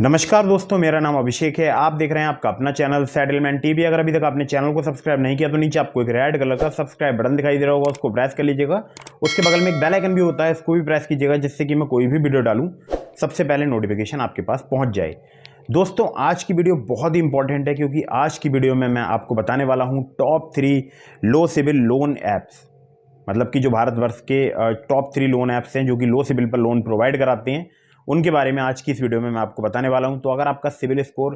नमस्कार दोस्तों, मेरा नाम अभिषेक है। आप देख रहे हैं आपका अपना चैनल सेटलमेंट टीवी। अगर अभी तक आपने चैनल को सब्सक्राइब नहीं किया तो नीचे आपको एक रेड कलर का सब्सक्राइब बटन दिखाई दे रहा होगा, उसको प्रेस कर लीजिएगा। उसके बगल में एक बेल आइकन भी होता है, इसको भी प्रेस कीजिएगा, जिससे कि मैं कोई भी वीडियो डालूं सबसे पहले नोटिफिकेशन आपके पास पहुंच जाए। दोस्तों, आज की वीडियो बहुत ही इंपॉर्टेंट है, क्योंकि आज की वीडियो में मैं आपको बताने वाला हूँ टॉप 3 लो सिविल लोन ऐप्स। मतलब कि जो भारतवर्ष के टॉप 3 लोन ऐप्स हैं जो कि लो सिविल पर लोन प्रोवाइड कराते हैं, उनके बारे में आज की इस वीडियो में मैं आपको बताने वाला हूं। तो अगर आपका सिविल स्कोर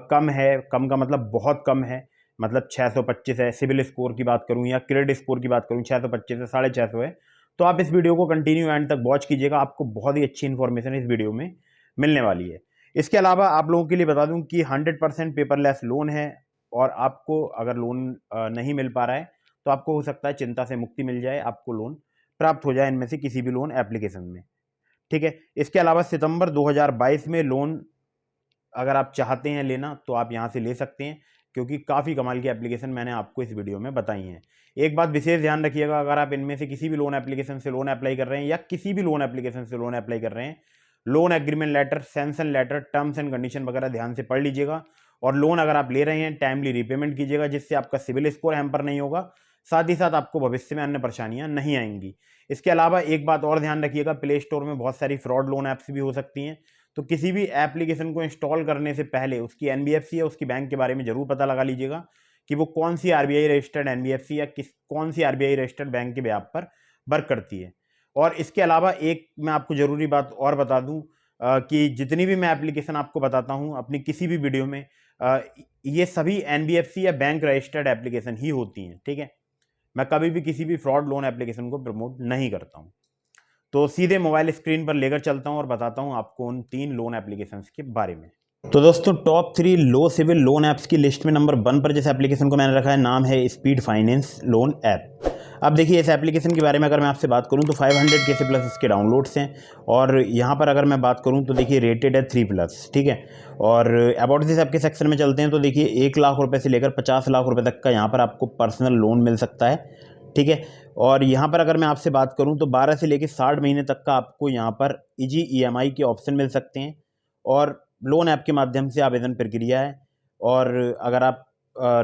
कम है, कम का मतलब बहुत कम है, मतलब 625 है, सिविल स्कोर की बात करूं या क्रेडिट स्कोर की बात करूं 625 से 650 है, तो आप इस वीडियो को कंटिन्यू एंड तक वॉच कीजिएगा। आपको बहुत ही अच्छी इन्फॉर्मेशन इस वीडियो में मिलने वाली है। इसके अलावा आप लोगों के लिए बता दूं कि 100% पेपरलेस लोन है, और आपको अगर लोन नहीं मिल पा रहा है तो आपको हो सकता है चिंता से मुक्ति मिल जाए, आपको लोन प्राप्त हो जाए इनमें से किसी भी लोन एप्लीकेशन में। ठीक है। इसके अलावा सितंबर 2022 में लोन अगर आप चाहते हैं लेना तो आप यहां से ले सकते हैं, क्योंकि काफ़ी कमाल की एप्लीकेशन मैंने आपको इस वीडियो में बताई हैं। एक बात विशेष ध्यान रखिएगा, अगर आप इनमें से किसी भी लोन एप्लीकेशन से लोन अप्लाई कर रहे हैं या किसी भी लोन एप्लीकेशन से लोन अप्लाई कर रहे हैं, loan agreement letter, sanction letter, terms and condition वगैरह ध्यान से पढ़ लीजिएगा। और लोन अगर आप ले रहे हैं टाइमली रीपेमेंट कीजिएगा, जिससे आपका सिविल स्कोर हैम्पर नहीं होगा, साथ ही साथ आपको भविष्य में अन्य परेशानियां नहीं आएंगी। इसके अलावा एक बात और ध्यान रखिएगा, प्ले स्टोर में बहुत सारी फ्रॉड लोन ऐप्स भी हो सकती हैं, तो किसी भी एप्लीकेशन को इंस्टॉल करने से पहले उसकी एनबीएफसी या उसकी बैंक के बारे में जरूर पता लगा लीजिएगा कि वो कौन सी आरबीआई रजिस्टर्ड एनबीएफसी या कौन सी आरबीआई रजिस्टर्ड बैंक के ब्याज पर वर्क करती है। और इसके अलावा एक मैं आपको जरूरी बात और बता दूं कि जितनी भी मैं एप्लीकेशन आपको बताता हूं अपनी किसी भी वीडियो में, ये सभी एनबीएफसी या बैंक रजिस्टर्ड एप्लीकेशन ही होती हैं। ठीक है। मैं कभी भी किसी भी फ्रॉड लोन एप्लीकेशन को प्रमोट नहीं करता हूं। तो सीधे मोबाइल स्क्रीन पर लेकर चलता हूं और बताता हूं आपको उन 3 लोन एप्लीकेशंस के बारे में। तो दोस्तों, टॉप 3 लो सिविल लोन ऐप्स की लिस्ट में नंबर 1 पर जिस एप्लीकेशन को मैंने रखा है, नाम है स्पीड फाइनेंस लोन ऐप। अब देखिए, इस एप्लीकेशन के बारे में अगर मैं आपसे बात करूं तो 500 के से प्लस इसके डाउनलोड्स हैं, और यहाँ पर अगर मैं बात करूं तो देखिए रेटेड है 3+। ठीक है। और अबाउट दिस ऐप के सेक्शन में चलते हैं तो देखिए 1 लाख रुपए से लेकर 50 लाख रुपए तक का यहाँ पर आपको पर्सनल लोन मिल सकता है। ठीक है। और यहाँ पर अगर मैं आपसे बात करूँ तो 12 से लेकर 60 महीने तक का आपको यहाँ पर इजी ईएमआई के ऑप्शन मिल सकते हैं, और लोन ऐप के माध्यम से आवेदन प्रक्रिया है। और अगर आप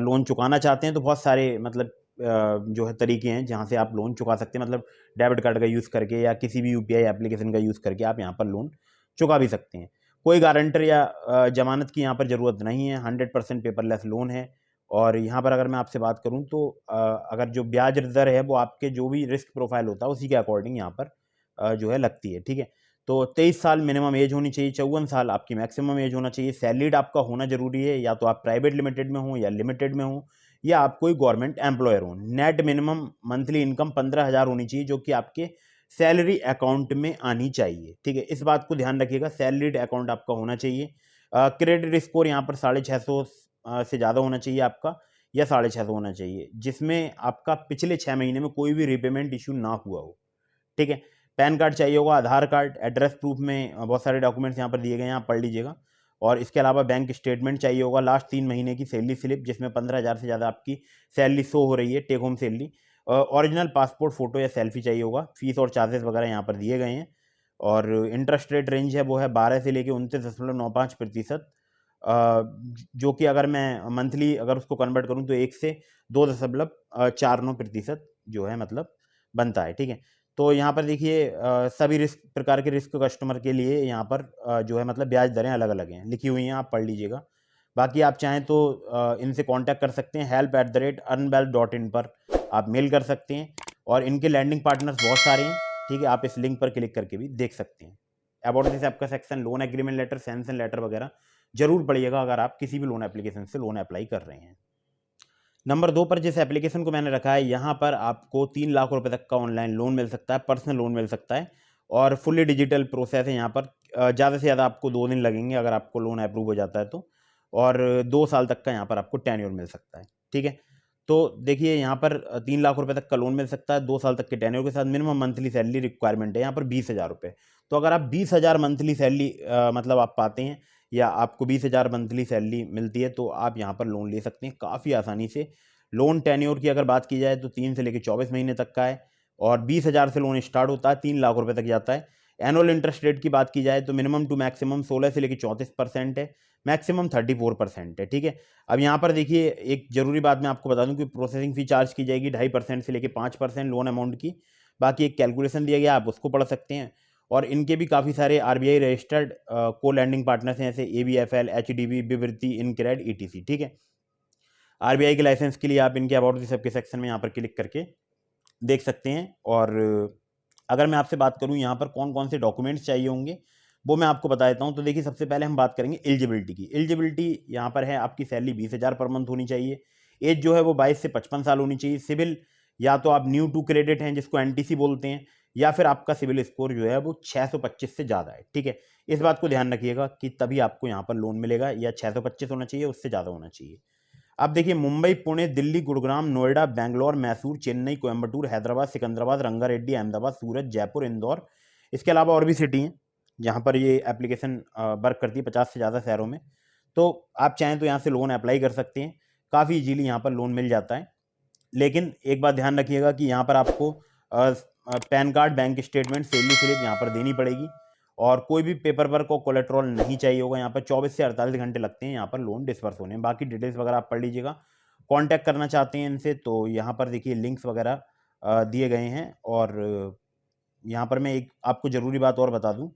लोन चुकाना चाहते हैं तो बहुत सारे मतलब जो है तरीके हैं जहाँ से आप लोन चुका सकते हैं, मतलब डेबिट कार्ड का यूज़ करके या किसी भी यूपीआई एप्लीकेशन का यूज़ करके आप यहाँ पर लोन चुका भी सकते हैं। कोई गारंटर या जमानत की यहाँ पर ज़रूरत नहीं है, 100% पेपरलेस लोन है। और यहाँ पर अगर मैं आपसे बात करूँ तो अगर जो ब्याज दर है वो आपके जो भी रिस्क प्रोफाइल होता है उसी के अकॉर्डिंग यहाँ पर जो है लगती है। ठीक है। तो 23 साल मिनिमम एज होनी चाहिए, 54 साल आपकी मैक्सिमम एज होना चाहिए, सैलरीड आपका होना जरूरी है, या तो आप प्राइवेट लिमिटेड में हो या लिमिटेड में हो, या आप कोई गवर्नमेंट एम्प्लॉयर हो। नेट मिनिमम मंथली इनकम 15,000 होनी चाहिए, जो कि आपके सैलरी अकाउंट में आनी चाहिए। ठीक है। इस बात को ध्यान रखिएगा, सैलरीड अकाउंट आपका होना चाहिए। क्रेडिट स्कोर यहाँ पर 650 से ज़्यादा होना चाहिए आपका, या 650 होना चाहिए, जिसमें आपका पिछले 6 महीने में कोई भी रीपेमेंट इशू ना हुआ हो। ठीक है। पैन कार्ड चाहिए होगा, आधार कार्ड, एड्रेस प्रूफ में बहुत सारे डॉक्यूमेंट्स यहाँ पर दिए गए हैं, आप पढ़ लीजिएगा। और इसके अलावा बैंक स्टेटमेंट चाहिए होगा, लास्ट 3 महीने की सैलरी स्लिप जिसमें 15,000 से ज़्यादा आपकी सैलरी शो हो रही है, take home salary. Original passport photo या सेल्फी चाहिए होगा। फीस और चार्जेस वगैरह यहाँ पर दिए गए हैं। और इंटरेस्ट रेट रेंज है वो है 12 से लेकर 29.95%, जो कि अगर मैं मंथली अगर उसको कन्वर्ट करूं तो 1 से 2.49% जो है मतलब बनता है। ठीक है। तो यहाँ पर देखिए सभी रिस्क प्रकार के रिस्क कस्टमर के लिए यहाँ पर जो है मतलब ब्याज दरें अलग अलग हैं, लिखी हुई हैं, आप पढ़ लीजिएगा। बाकी आप चाहें तो इनसे कांटेक्ट कर सकते हैं, help@earnwealth.in पर आप मेल कर सकते हैं। और इनके लैंडिंग पार्टनर्स बहुत सारे हैं। ठीक है। आप इस लिंक पर क्लिक करके भी देख सकते हैं। अबाउट दिस आपका section, loan agreement letter, sanction letter वगैरह जरूर पढ़िएगा अगर आप किसी भी लोन एप्लीकेशन से लोन अप्लाई कर रहे हैं। नंबर 2 पर जिस एप्लीकेशन को मैंने रखा है, यहाँ पर आपको 3 लाख रुपए तक का ऑनलाइन लोन मिल सकता है, पर्सनल लोन मिल सकता है, और फुल्ली डिजिटल प्रोसेस है। यहाँ पर ज़्यादा से ज़्यादा आपको 2 दिन लगेंगे अगर आपको लोन अप्रूव हो जाता है तो, और 2 साल तक का यहाँ पर आपको टेन्योर मिल सकता है। ठीक है। तो देखिए यहाँ पर 3 लाख रुपए तक का लोन मिल सकता है 2 साल तक के टेन्योर के साथ। मिनिमम मंथली सैलरी रिक्वायरमेंट है यहाँ पर 20,000 रुपये। तो अगर आप 20,000 मंथली सैलरी मतलब आप पाते हैं, या आपको 20,000 मंथली सैलरी मिलती है, तो आप यहाँ पर लोन ले सकते हैं काफ़ी आसानी से। लोन टेन्योर की अगर बात की जाए तो 3 से लेकर 24 महीने तक का है, और 20,000 से लोन स्टार्ट होता है, 3 लाख रुपए तक जाता है। एनुअल इंटरेस्ट रेट की बात की जाए तो मिनिमम टू मैक्सिमम 16 से लेकर 34% है, मैक्सिमम 34% है। ठीक है, अब यहाँ पर देखिए एक जरूरी बात मैं आपको बता दूं कि प्रोसेसिंग फी चार्ज की जाएगी 2.5% से लेकर 5% लोन अमाउंट की। बाकी एक कैलकुलेशन दिया गया, आप उसको पढ़ सकते हैं। और इनके भी काफ़ी सारे आरबीआई रजिस्टर्ड को लैंडिंग पार्टनर्स हैं, जैसे ABFL, HDB, विवृति, इनक्रेड, ETC। ठीक है, आरबीआई के लाइसेंस के लिए आप इनके अबाउट दी सबके सेक्शन में यहाँ पर क्लिक करके देख सकते हैं। और अगर मैं आपसे बात करूँ यहाँ पर कौन कौन से डॉक्यूमेंट्स चाहिए होंगे वो मैं आपको बता देता हूँ। तो देखिए सबसे पहले हम बात करेंगे एलिजिबिलिटी की। एलिजिबिलिटी यहाँ पर है, आपकी सैलरी 20,000 पर मंथ होनी चाहिए, एज जो है वो 22 से 55 साल होनी चाहिए, सिविल या तो आप न्यू टू क्रेडिट हैं जिसको NTC बोलते हैं, या फिर आपका सिविल स्कोर जो है वो 625 से ज़्यादा है। ठीक है, इस बात को ध्यान रखिएगा कि तभी आपको यहाँ पर लोन मिलेगा, या 625 होना चाहिए, उससे ज़्यादा होना चाहिए। अब देखिए मुंबई, पुणे, दिल्ली, गुड़ग्राम, नोएडा, बेंगलोर, मैसूर, चेन्नई, कोयंबटूर, हैदराबाद, सिकंदराबाद, रंगारेड्डी, अहमदाबाद, सूरत, जयपुर, इंदौर, इसके अलावा और भी सिटी हैं जहाँ पर ये एप्लीकेशन वर्क करती है 50 से ज़्यादा शहरों में। तो आप चाहें तो यहाँ से लोन अप्लाई कर सकते हैं, काफ़ी इजीली यहाँ पर लोन मिल जाता है। लेकिन एक बात ध्यान रखिएगा कि यहाँ पर आपको pan card, bank statement, salary slip यहाँ पर देनी पड़ेगी, और कोई भी पेपर वर्क और कोलेट्रॉल नहीं चाहिए होगा। यहाँ पर 24 से 48 घंटे लगते हैं यहाँ पर लोन डिस्पर्स होने में। बाकी डिटेल्स वगैरह आप पढ़ लीजिएगा। कांटेक्ट करना चाहते हैं इनसे तो यहाँ पर देखिए लिंक्स वगैरह दिए गए हैं। और यहाँ पर मैं एक आपको ज़रूरी बात और बता दूँ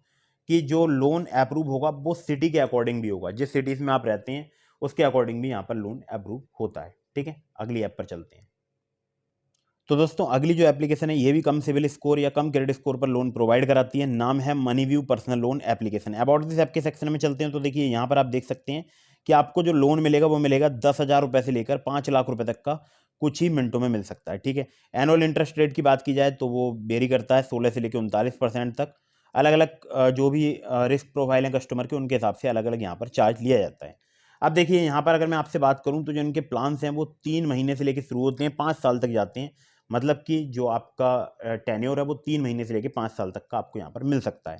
कि जो लोन अप्रूव होगा वो सिटी के अकॉर्डिंग भी होगा, जिस सिटीज़ में आप रहते हैं उसके अकॉर्डिंग भी यहाँ पर लोन अप्रूव होता है। ठीक है, अगली ऐप पर चलते हैं। तो दोस्तों अगली जो एप्लीकेशन है ये भी कम सिविल स्कोर या कम क्रेडिट स्कोर पर लोन प्रोवाइड कराती है। नाम है Moneyview personal loan application. About this app के सेक्शन में चलते हैं। तो देखिए यहाँ पर आप देख सकते हैं कि आपको जो लोन मिलेगा वो मिलेगा 10,000 रुपये से लेकर 5 लाख रुपए तक का कुछ ही मिनटों में मिल सकता है। ठीक है, एनुअल इंटरेस्ट रेट की बात की जाए तो वो वेरी करता है 16 से लेकर 39% तक। अलग अलग जो भी रिस्क प्रोफाइल है कस्टमर के, उनके हिसाब से अलग अलग यहाँ पर चार्ज लिया जाता है। अब देखिए यहाँ पर अगर मैं आपसे बात करूँ तो जो इनके प्लान्स हैं वो 3 महीने से लेकर शुरू होते हैं, 5 साल तक जाते हैं। मतलब कि जो आपका टेन्योर है वो 3 महीने से लेकर 5 साल तक का आपको यहाँ पर मिल सकता है।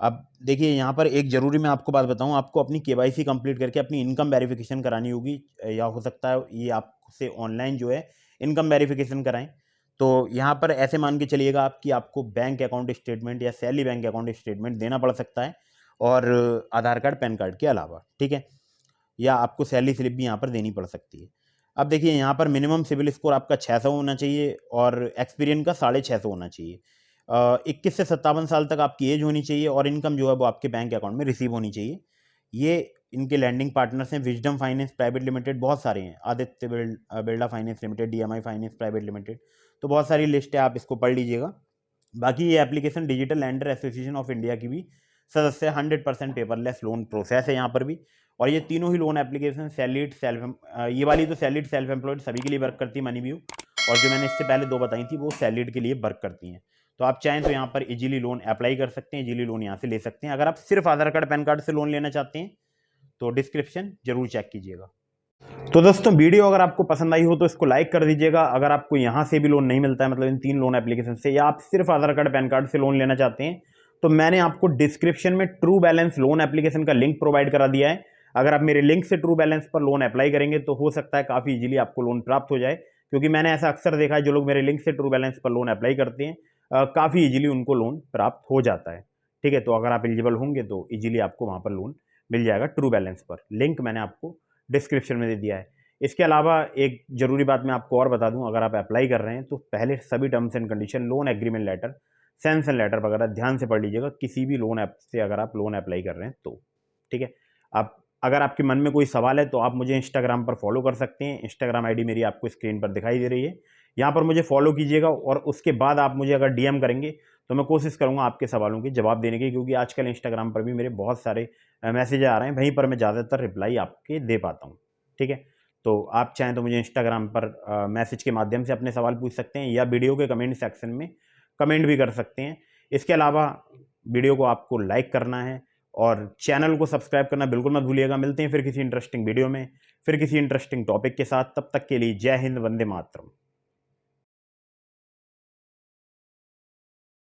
अब देखिए यहाँ पर एक ज़रूरी मैं आपको बात बताऊँ, आपको अपनी KYC कंप्लीट करके अपनी इनकम वेरिफिकेशन करानी होगी, या हो सकता है ये आपसे ऑनलाइन जो है इनकम वेरिफिकेशन कराएं। तो यहाँ पर ऐसे मान के चलिएगा आप कि आपको बैंक अकाउंट स्टेटमेंट या सैलरी बैंक अकाउंट स्टेटमेंट देना पड़ सकता है, और आधार कार्ड, पैन कार्ड के अलावा। ठीक है, या आपको सैलरी स्लिप भी यहाँ पर देनी पड़ सकती है। अब देखिए यहाँ पर मिनिमम सिविल स्कोर आपका 600 होना चाहिए, और एक्सपीरियंस का 650 होना चाहिए। 21 से 57 साल तक आपकी एज होनी चाहिए, और इनकम जो है वो आपके बैंक अकाउंट में रिसीव होनी चाहिए। ये इनके लैंडिंग पार्टनर्स हैं विजडम फाइनेंस प्राइवेट लिमिटेड, बहुत सारे हैं, Aditya Birla finance limited, DMI finance private limited, तो बहुत सारी लिस्ट है, आप इसको पढ़ लीजिएगा। बाकी ये application digital lander association of India की भी सदस्य, 100% पेपरलेस लोन प्रोसेस है यहाँ पर भी। और ये तीनों ही लोन एप्लीकेशन सैलरीड ये वाली तो सैलरीड सेल्फ एम्प्लॉयड सभी के लिए वर्क करती है मनीव्यू, और जो मैंने इससे पहले 2 बताई थी वो सैलरीड के लिए वर्क करती हैं। तो आप चाहें तो यहाँ पर इजीली लोन अप्लाई कर सकते हैं, इजीली लोन यहाँ से ले सकते हैं। अगर आप सिर्फ आधार कार्ड, पैन कार्ड से लोन लेना चाहते हैं तो डिस्क्रिप्शन जरूर चेक कीजिएगा। तो दोस्तों वीडियो अगर आपको पसंद आई हो तो इसको लाइक कर दीजिएगा। अगर आपको यहाँ से भी लोन नहीं मिलता है, मतलब इन 3 लोन एप्लीकेशन से, या आप सिर्फ आधार कार्ड, पैन कार्ड से लोन लेना चाहते हैं, तो मैंने आपको डिस्क्रिप्शन में ट्रू बैलेंस लोन एप्लीकेशन का लिंक प्रोवाइड करा दिया है। अगर आप मेरे लिंक से ट्रू बैलेंस पर लोन अप्लाई करेंगे तो हो सकता है काफ़ी इजीली आपको लोन प्राप्त हो जाए, क्योंकि मैंने ऐसा अक्सर देखा है जो लोग मेरे लिंक से ट्रू बैलेंस पर लोन अप्लाई करते हैं काफ़ी इजीली उनको लोन प्राप्त हो जाता है। ठीक है, तो अगर आप एलिजिबल होंगे तो इजीली आपको वहाँ पर लोन मिल जाएगा ट्रू बैलेंस पर। लिंक मैंने आपको डिस्क्रिप्शन में दे दिया है। इसके अलावा एक ज़रूरी बात मैं आपको और बता दूं, अगर आप अप्लाई कर रहे हैं तो पहले सभी terms and condition, loan agreement letter, sanction letter वगैरह ध्यान से पढ़ लीजिएगा, किसी भी लोन ऐप से अगर आप लोन अप्लाई कर रहे हैं तो। ठीक है, आप अगर आपके मन में कोई सवाल है तो आप मुझे इंस्टाग्राम पर फॉलो कर सकते हैं। इंस्टाग्राम ID मेरी आपको स्क्रीन पर दिखाई दे रही है, यहाँ पर मुझे फॉलो कीजिएगा, और उसके बाद आप मुझे अगर DM करेंगे तो मैं कोशिश करूँगा आपके सवालों के जवाब देने की, क्योंकि आजकल इंस्टाग्राम पर भी मेरे बहुत सारे मैसेज आ रहे हैं, वहीं पर मैं ज़्यादातर रिप्लाई आपके दे पाता हूँ। ठीक है, तो आप चाहें तो मुझे इंस्टाग्राम पर मैसेज के माध्यम से अपने सवाल पूछ सकते हैं, या वीडियो के कमेंट सेक्शन में कमेंट भी कर सकते हैं। इसके अलावा वीडियो को आपको लाइक करना है और चैनल को सब्सक्राइब करना बिल्कुल मत भूलिएगा। मिलते हैं फिर किसी इंटरेस्टिंग वीडियो में, फिर किसी इंटरेस्टिंग टॉपिक के साथ। तब तक के लिए जय हिंद, वंदे मातरम।